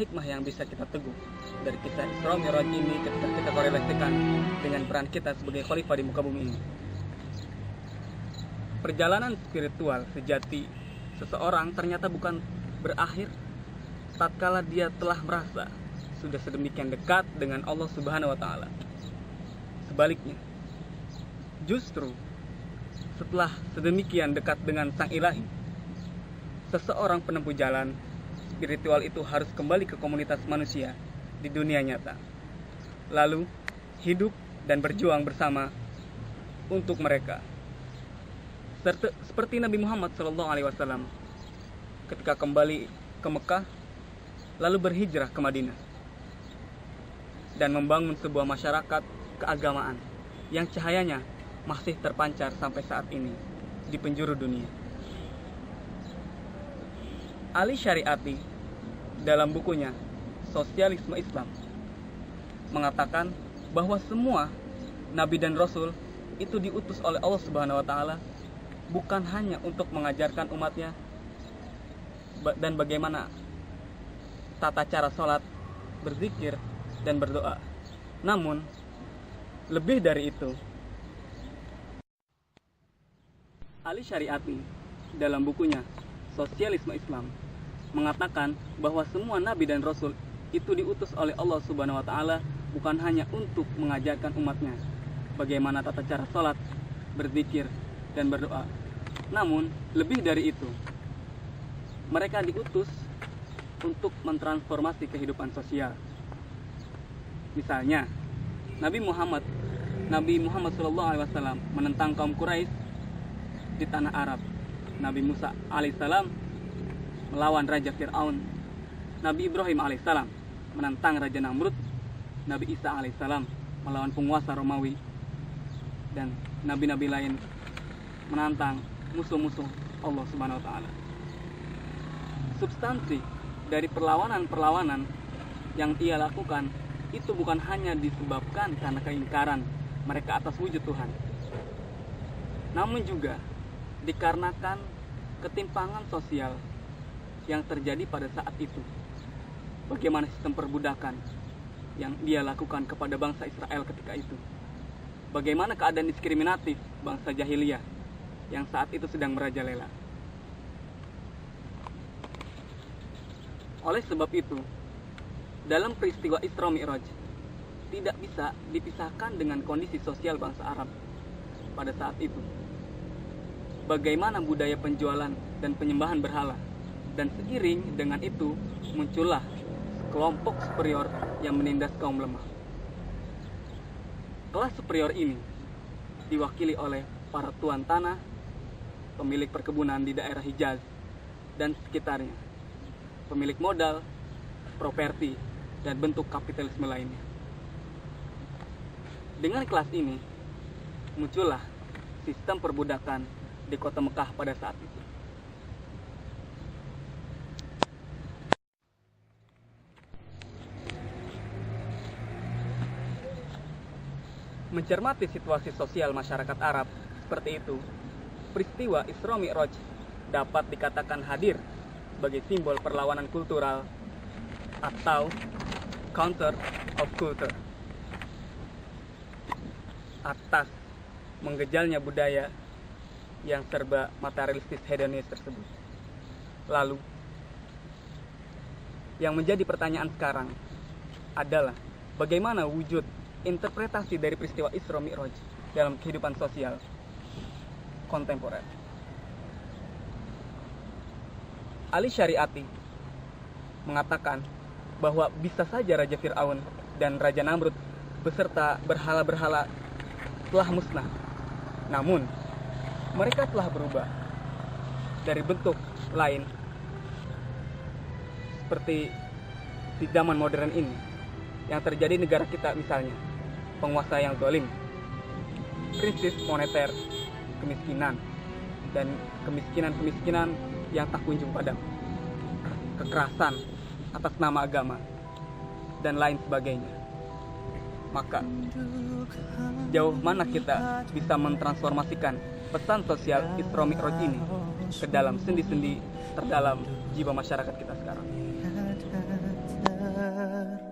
hikmah yang bisa kita teguh dari kisah Isra Mi'raj ini ketika kita korelasikan dengan peran kita sebagai khalifah di muka bumi ini? Perjalanan spiritual sejati seseorang ternyata bukan berakhir tatkala dia telah merasa sudah sedemikian dekat dengan Allah Subhanahu wa taala. Sebaliknya, justru setelah sedemikian dekat dengan Sang Ilahi, seseorang penempuh jalan spiritual itu harus kembali ke komunitas manusia di dunia nyata, lalu hidup dan berjuang bersama untuk mereka. Seperti Nabi Muhammad SAW ketika kembali ke Mekah, lalu berhijrah ke Madinah dan membangun sebuah masyarakat keagamaan yang cahayanya masih terpancar sampai saat ini di penjuru dunia. Ali Syariati dalam bukunya Sosialisme Islam mengatakan bahwa semua nabi dan rasul itu diutus oleh Allah Subhanahu wa taala bukan hanya untuk mengajarkan umatnya dan bagaimana tata cara sholat, berzikir, dan berdoa. Namun, lebih dari itu, Ali Syariati dalam bukunya Sosialisme Islam mengatakan bahwa semua nabi dan rasul itu diutus oleh Allah Subhanahu wa taala bukan hanya untuk mengajarkan umatnya bagaimana tata cara sholat, berzikir, dan berdoa. Namun, lebih dari itu, mereka diutus untuk mentransformasi kehidupan sosial. Misalnya, Nabi Muhammad SAW menentang kaum Quraisy di tanah Arab. Nabi Musa alaihissalam melawan Raja Fir'aun. Nabi Ibrahim alaihissalam menentang Raja Namrud. Nabi Isa alaihissalam melawan penguasa Romawi. Dan nabi-nabi lain menantang musuh-musuh Allah Subhanahu wa taala. Substansi dari perlawanan-perlawanan yang ia lakukan itu bukan hanya disebabkan karena keingkaran mereka atas wujud Tuhan, namun juga dikarenakan ketimpangan sosial yang terjadi pada saat itu. Bagaimana sistem perbudakan yang dia lakukan kepada bangsa Israel ketika itu. Bagaimana keadaan diskriminatif bangsa jahiliyah yang saat itu sedang merajalela. Oleh sebab itu, dalam peristiwa Isra Mi'raj tidak bisa dipisahkan dengan kondisi sosial bangsa Arab pada saat itu. Bagaimana budaya penjualan dan penyembahan berhala, dan seiring dengan itu muncullah kelompok superior yang menindas kaum lemah. Kelas superior ini diwakili oleh para tuan tanah, pemilik perkebunan di daerah Hijaz dan sekitarnya, pemilik modal, properti, dan bentuk kapitalisme lainnya. Dengan kelas ini, muncullah sistem perbudakan di kota Mekah pada saat itu. Mencermati situasi sosial masyarakat Arab seperti itu, peristiwa Isra Mi'raj dapat dikatakan hadir sebagai simbol perlawanan kultural atau counter of culture atas menggejalnya budaya yang serba materialistis hedonis tersebut. Lalu, yang menjadi pertanyaan sekarang adalah bagaimana wujud interpretasi dari peristiwa Isra Mi'raj dalam kehidupan sosial kontemporer. Ali Syariati mengatakan bahwa bisa saja Raja Fir'aun dan Raja Namrud beserta berhala-berhala telah musnah. Namun, mereka telah berubah dari bentuk lain seperti di zaman modern ini yang terjadi di negara kita, misalnya penguasa yang zalim, krisis moneter, kemiskinan, dan kemiskinan yang tak kunjung padam, kekerasan atas nama agama, dan lain sebagainya. Maka, jauh mana kita bisa mentransformasikan pesan sosial Isra Mi'raj ini ke dalam sendi-sendi terdalam jiwa masyarakat kita sekarang. sadar